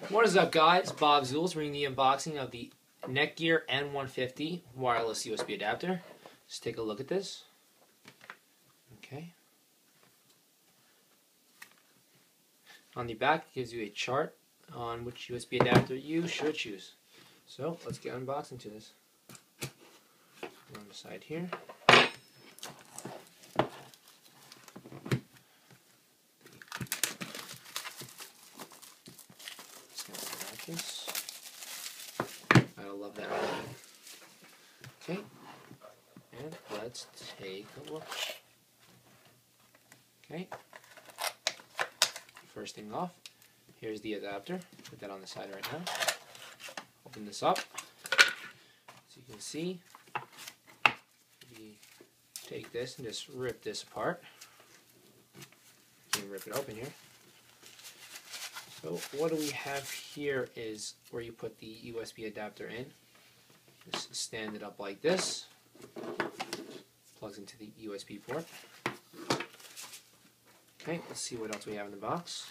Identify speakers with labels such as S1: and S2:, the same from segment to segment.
S1: What is up, guys? Bob Zules bringing the unboxing of the Netgear N150 wireless USB adapter. Let's take a look at this. Okay. On the back, it gives you a chart on which USB adapter you should choose. So let's get unboxed into this. On the side here. I love that. Okay, and let's take a look. Okay, first thing off, here's the adapter. Put that on the side right now. Open this up. So you can see, we take this and just rip this apart. You can rip it open here. So what do we have here is where you put the USB adapter in. Just stand it up like this. Plugs into the USB port. Okay, let's see what else we have in the box.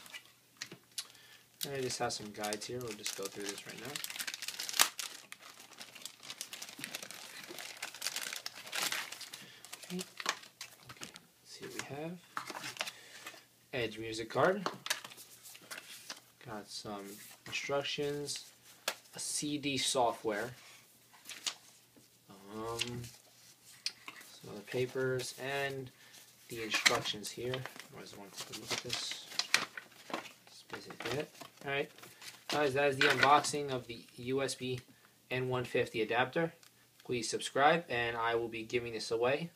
S1: And I just have some guides here. We'll just go through this right now. Okay, let's see what we have. Edge music card. Got some instructions, a CD software, some other papers, and the instructions here. I always want to look at this. That's basically it. Alright, guys, that is the unboxing of the USB N150 adapter. Please subscribe, and I will be giving this away.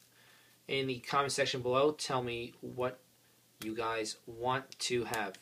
S1: In the comment section below, tell me what you guys want to have.